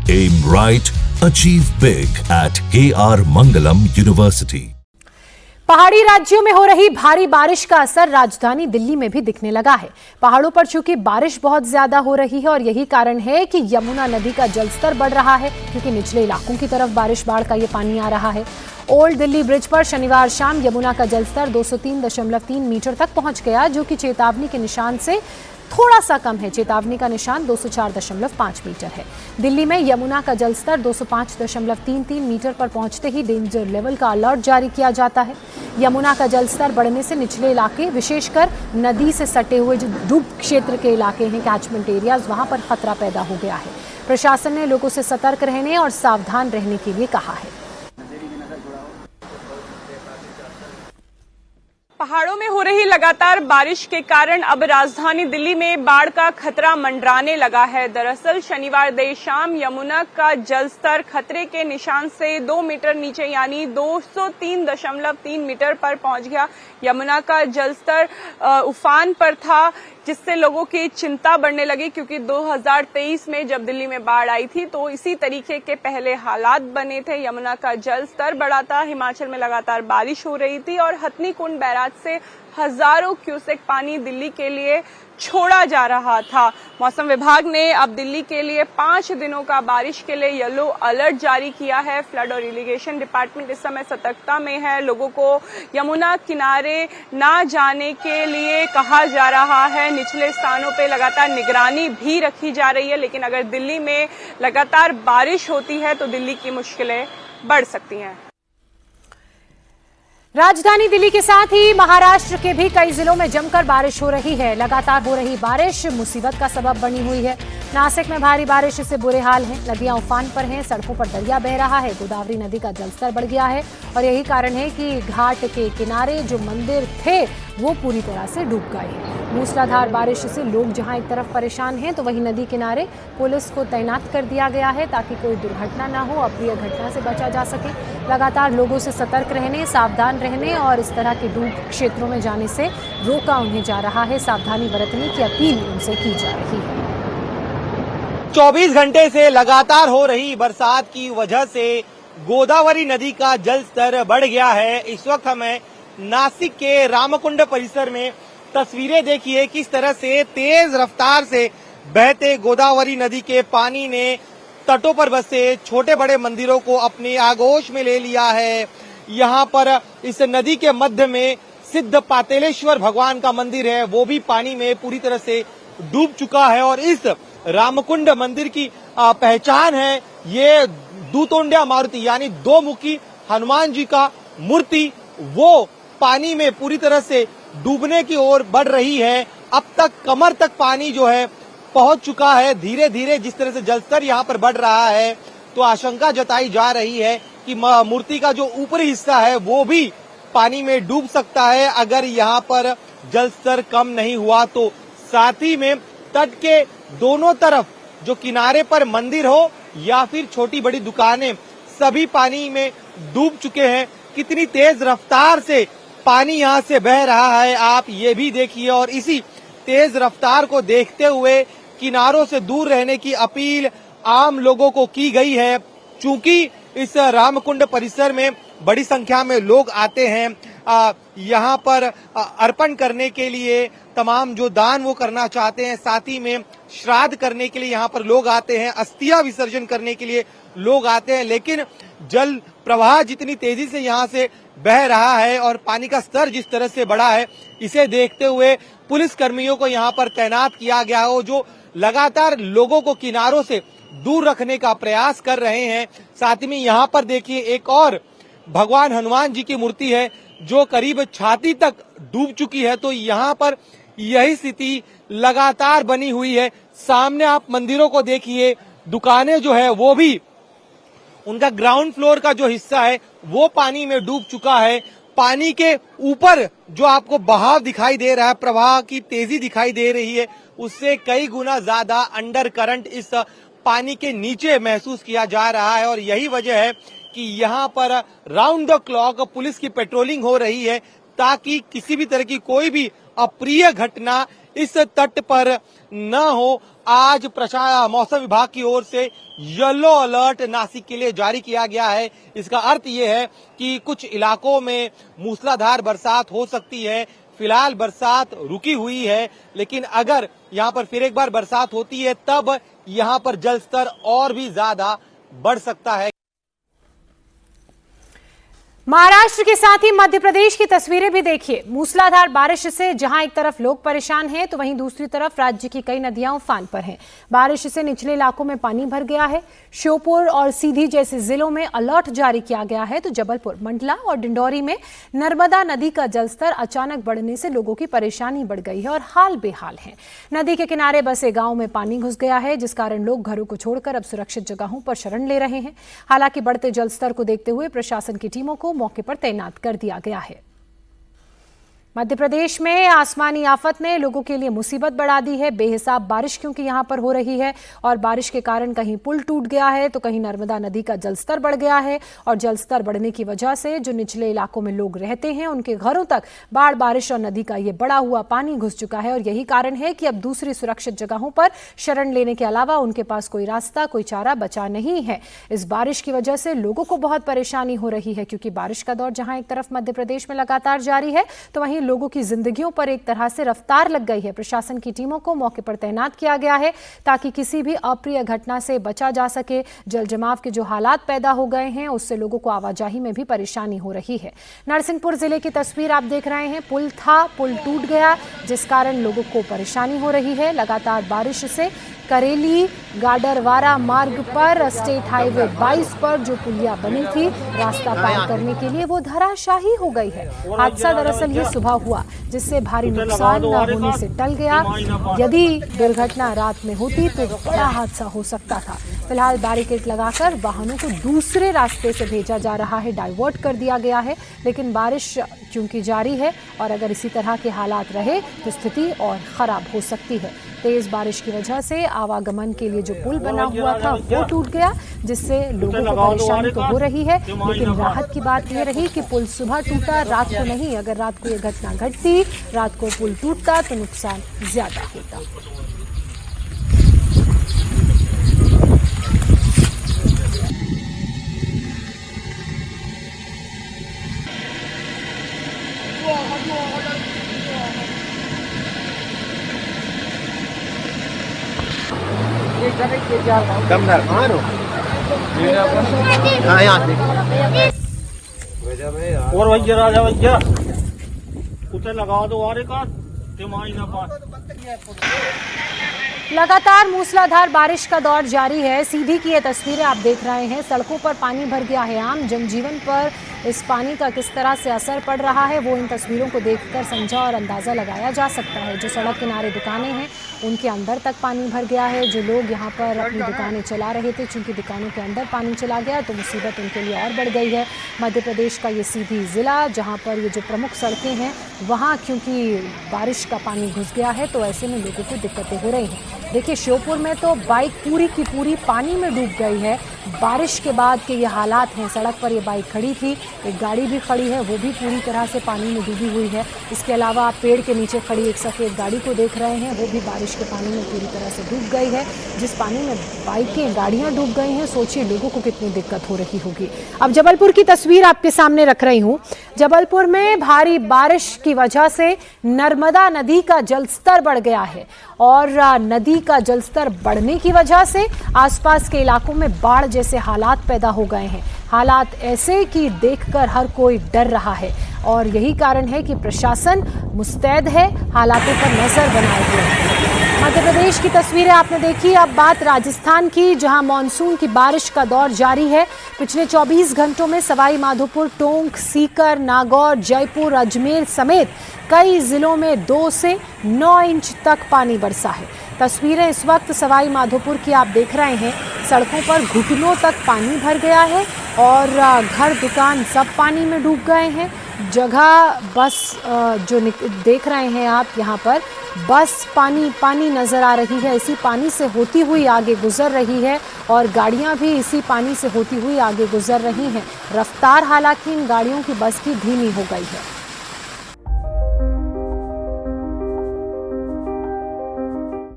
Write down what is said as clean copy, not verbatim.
Aim right, achieve big at KR Mangalam University. पहाड़ी राज्यों में हो रही भारी बारिश का असर राजधानी दिल्ली में भी दिखने लगा है। पहाड़ों पर चूंकि बारिश बहुत ज्यादा हो रही है और यही कारण है कि यमुना नदी का जलस्तर बढ़ रहा है, क्योंकि निचले इलाकों की तरफ बाढ़ का ये पानी आ रहा है। ओल्ड दिल्ली ब्रिज पर शनिवार शाम यमुना का जलस्तर 203.3 मीटर तक पहुंच गया, जो कि चेतावनी के निशान से थोड़ा सा कम है। चेतावनी का निशान 204.5 मीटर है। दिल्ली में यमुना का जलस्तर 205.33 मीटर पर पहुंचते ही डेंजर लेवल का अलर्ट जारी किया जाता है। यमुना का जलस्तर बढ़ने से निचले इलाके, विशेषकर नदी से सटे हुए जो डूब क्षेत्र के इलाके हैं, कैचमेंट एरियाज, वहां पर खतरा पैदा हो गया है। प्रशासन ने लोगों से सतर्क रहने और सावधान रहने के लिए कहा है। पहाड़ों में हो रही लगातार बारिश के कारण अब राजधानी दिल्ली में बाढ़ का खतरा मंडराने लगा है। दरअसल शनिवार देर शाम यमुना का जलस्तर खतरे के निशान से 2 मीटर नीचे यानी 203.3 मीटर पर पहुंच गया। यमुना का जलस्तर उफान पर था, जिससे लोगों की चिंता बढ़ने लगी, क्योंकि 2023 में जब दिल्ली में बाढ़ आई थी तो इसी तरीके के पहले हालात बने थे। यमुना का जल स्तर बढ़ा था, हिमाचल में लगातार बारिश हो रही थी और हथनी कुंड बैराज से हजारों क्यूसेक पानी दिल्ली के लिए छोड़ा जा रहा था। मौसम विभाग ने अब दिल्ली के लिए 5 दिनों का बारिश के लिए येलो अलर्ट जारी किया है। फ्लड और इरिगेशन डिपार्टमेंट इस समय सतर्कता में है। लोगों को यमुना किनारे ना जाने के लिए कहा जा रहा है। निचले स्थानों पे लगातार निगरानी भी रखी जा रही है, लेकिन अगर दिल्ली में लगातार बारिश होती है तो दिल्ली की मुश्किलें बढ़ सकती हैं। राजधानी दिल्ली के साथ ही महाराष्ट्र के भी कई जिलों में जमकर बारिश हो रही है। लगातार हो रही बारिश मुसीबत का सबब बनी हुई है। नासिक में भारी बारिश से बुरे हाल हैं। नदियां उफान पर हैं, सड़कों पर दरिया बह रहा है। गोदावरी नदी का जलस्तर बढ़ गया है और यही कारण है कि घाट के किनारे जो मंदिर थे वो पूरी तरह से डूब गए हैं। मूसलाधार बारिश से लोग जहां एक तरफ परेशान हैं, तो वहीं नदी किनारे पुलिस को तैनात कर दिया गया है ताकि कोई दुर्घटना ना हो, अप्रिय घटना से बचा जा सके। लगातार लोगों से सतर्क रहने, सावधान रहने और इस तरह के डूब क्षेत्रों में जाने से रोका उन्हें जा रहा है। सावधानी बरतने की अपील उनसे की जा रही है। 24 घंटे से लगातार हो रही बरसात की वजह से गोदावरी नदी का जल स्तर बढ़ गया है। इस वक्त हमें नासिक के रामकुंड परिसर में तस्वीरें देखिए, किस तरह से तेज रफ्तार से बहते गोदावरी नदी के पानी ने तटों पर बसे छोटे बड़े मंदिरों को अपनी आगोश में ले लिया है। यहाँ पर इस नदी के मध्य में सिद्ध पातेलेश्वर भगवान का मंदिर है, वो भी पानी में पूरी तरह से डूब चुका है। और इस रामकुंड मंदिर की पहचान है ये दूतोंड्या मारुति यानी 2 मुखी हनुमान जी का मूर्ति, वो पानी में पूरी तरह से डूबने की ओर बढ़ रही है। अब तक कमर तक पानी जो है पहुंच चुका है। धीरे धीरे जिस तरह से जलस्तर यहाँ पर बढ़ रहा है, तो आशंका जताई जा रही है कि मूर्ति का जो ऊपरी हिस्सा है वो भी पानी में डूब सकता है अगर यहाँ पर जलस्तर कम नहीं हुआ तो। साथ ही में तट के दोनों तरफ जो किनारे पर मंदिर हो या फिर छोटी बड़ी दुकानें, सभी पानी में डूब चुके हैं। कितनी तेज रफ्तार से पानी यहाँ से बह रहा है आप ये भी देखिए। और इसी तेज रफ्तार को देखते हुए किनारों से दूर रहने की अपील आम लोगों को की गई है। चूंकि इस रामकुंड परिसर में बड़ी संख्या में लोग आते हैं यहाँ पर अर्पण करने के लिए, तमाम जो दान वो करना चाहते हैं, साथ ही में श्राद्ध करने के लिए यहाँ पर लोग आते हैं, अस्थिया विसर्जन करने के लिए लोग आते हैं। लेकिन जल प्रवाह जितनी तेजी से यहाँ से बह रहा है और पानी का स्तर जिस तरह से बढ़ा है, इसे देखते हुए पुलिस कर्मियों को यहाँ पर तैनात किया गया हो, जो लगातार लोगों को किनारों से दूर रखने का प्रयास कर रहे हैं। साथ ही में यहाँ पर देखिए एक और भगवान हनुमान जी की मूर्ति है जो करीब छाती तक डूब चुकी है। तो यहाँ पर यही स्थिति लगातार बनी हुई है। सामने आप मंदिरों को देखिए, दुकानें जो है वो भी, उनका ग्राउंड फ्लोर का जो हिस्सा है वो पानी में डूब चुका है। पानी के ऊपर जो आपको बहाव दिखाई दे रहा है, प्रवाह की तेजी दिखाई दे रही है, उससे कई गुना ज्यादा अंडर करंट इस पानी के नीचे महसूस किया जा रहा है। और यही वजह है कि यहाँ पर राउंड द क्लॉक पुलिस की पेट्रोलिंग हो रही है ताकि किसी भी तरह की कोई भी अप्रिय घटना इस तट पर न हो। आज मौसम विभाग की ओर से येलो अलर्ट नासिक के लिए जारी किया गया है। इसका अर्थ ये है कि कुछ इलाकों में मूसलाधार बरसात हो सकती है। फिलहाल बरसात रुकी हुई है, लेकिन अगर यहाँ पर फिर एक बार बरसात होती है तब यहाँ पर जल स्तर और भी ज्यादा बढ़ सकता है। महाराष्ट्र के साथ ही मध्य प्रदेश की तस्वीरें भी देखिए। मूसलाधार बारिश से जहां एक तरफ लोग परेशान हैं तो वहीं दूसरी तरफ राज्य की कई नदियां उफान पर हैं। बारिश से निचले इलाकों में पानी भर गया है। श्योपुर और सीधी जैसे जिलों में अलर्ट जारी किया गया है तो जबलपुर, मंडला और डिंडौरी में नर्मदा नदी का जलस्तर अचानक बढ़ने से लोगों की परेशानी बढ़ गई है और हाल बेहाल है। नदी के किनारे बसे गांव में पानी घुस गया है, जिस कारण लोग घरों को छोड़कर अब सुरक्षित जगहों पर शरण ले रहे हैं। हालांकि बढ़ते जलस्तर को देखते हुए प्रशासन की टीमों को मौके पर तैनात कर दिया गया है। मध्य प्रदेश में आसमानी आफत ने लोगों के लिए मुसीबत बढ़ा दी है। बेहिसाब बारिश क्योंकि यहां पर हो रही है और बारिश के कारण कहीं पुल टूट गया है तो कहीं नर्मदा नदी का जलस्तर बढ़ गया है और जलस्तर बढ़ने की वजह से जो निचले इलाकों में लोग रहते हैं उनके घरों तक बाढ़, बारिश और नदी का ये बढ़ा हुआ पानी घुस चुका है और यही कारण है कि अब दूसरी सुरक्षित जगहों पर शरण लेने के अलावा उनके पास कोई रास्ता, कोई चारा बचा नहीं है। इस बारिश की वजह से लोगों को बहुत परेशानी हो रही है क्योंकि बारिश का दौर जहां एक तरफ मध्य प्रदेश में लगातार जारी है तो वहीं लोगों की जिंदगियों पर एक तरह से रफ्तार लग गई है। प्रशासन की टीमों को मौके पर तैनात किया गया है ताकि किसी भी अप्रिय घटना से बचा जा सके। जल जमाव के जो हालात पैदा हो गए हैं उससे लोगों को आवाजाही में भी परेशानी हो रही है। नरसिंहपुर जिले की तस्वीर आप देख रहे हैं। पुल था, पुल टूट गया जिस कारण लोगों को परेशानी हो रही है। लगातार बारिश से करेली गाडरवारा मार्ग पर स्टेट हाईवे 22 पर जो पुलिया बनी थी रास्ता पार करने के लिए वो धराशाही हो गई है। हादसा दरअसल ये सुबह हुआ जिससे भारी नुकसान न होने से टल गया। यदि दुर्घटना रात में होती तो बड़ा हादसा हो सकता था। फिलहाल बैरिकेड लगाकर वाहनों को दूसरे रास्ते से भेजा जा रहा है, डाइवर्ट कर दिया गया है। लेकिन बारिश चूंकि जारी है और अगर इसी तरह के हालात रहे तो स्थिति और खराब हो सकती है। तेज बारिश की वजह से आवागमन के लिए जो पुल बना हुआ था वो टूट गया जिससे लोगों को परेशानी तो हो रही है, लेकिन राहत की बात यह रही कि पुल सुबह टूटा, रात को नहीं। अगर रात को ये घटना घटती, रात को पुल टूटता तो नुकसान ज्यादा होता। और भैया राजा भैया उसे लगा दो और एक तिमाही ना पास। लगातार मूसलाधार बारिश का दौर जारी है। सीधी की ये तस्वीरें आप देख रहे हैं। सड़कों पर पानी भर गया है। आम जनजीवन पर इस पानी का किस तरह से असर पड़ रहा है वो इन तस्वीरों को देखकर समझा और अंदाजा लगाया जा सकता है। जो सड़क किनारे दुकानें हैं उनके अंदर तक पानी भर गया है। जो लोग यहाँ पर अपनी दुकानें चला रहे थे, चूंकि दुकानों के अंदर पानी चला गया तो मुसीबत उनके लिए और बढ़ गई है। मध्य प्रदेश का ये सीधी जिला जहाँ पर ये जो प्रमुख सड़कें हैं वहाँ क्योंकि बारिश का पानी घुस गया है तो ऐसे में लोगों को दिक्कतें हो रही हैं। देखिए श्योपुर में तो बाइक पूरी की पूरी पानी में डूब गई है। बारिश के बाद के ये हालात हैं। सड़क पर ये बाइक खड़ी थी, एक गाड़ी भी खड़ी है, वो भी पूरी तरह से पानी में डूबी हुई है। इसके अलावा आप पेड़ के नीचे खड़ी एक सफ़ेद गाड़ी को देख रहे हैं, वो भी बारिश के पानी में पूरी तरह से डूब गई है। जिस पानी में बाइकें, गाड़ियाँ डूब गई हैं, सोचिए लोगों को कितनी दिक्कत हो रही होगी। अब जबलपुर की तस्वीर आपके सामने रख रही हूँ। जबलपुर में भारी बारिश की वजह से नर्मदा नदी का जलस्तर बढ़ गया है और नदी का जलस्तर बढ़ने की वजह से आसपास के इलाकों में बाढ़ जैसे हालात पैदा हो गए हैं। हालात ऐसे कि देखकर हर कोई डर रहा है और यही कारण है कि प्रशासन मुस्तैद है, हालातों पर नजर बनाए हुए है। मध्य प्रदेश की तस्वीरें आपने देखी। अब बात राजस्थान की, जहां मानसून की बारिश का दौर जारी है। पिछले 24 घंटों में सवाई माधोपुर, टोंक, सीकर, नागौर, जयपुर, अजमेर समेत कई जिलों में 2 से 9 इंच तक पानी बरसा है। तस्वीरें इस वक्त सवाई माधोपुर की आप देख रहे हैं। सड़कों पर घुटनों तक पानी भर गया है और घर, दुकान सब पानी में डूब गए हैं। जगह बस जो देख रहे हैं आप यहाँ पर, बस पानी नज़र आ रही है। इसी पानी से होती हुई आगे गुजर रही है और गाड़ियाँ भी इसी पानी से होती हुई आगे गुजर रही हैं। रफ्तार हालांकि इन गाड़ियों की, बस की धीमी हो गई है।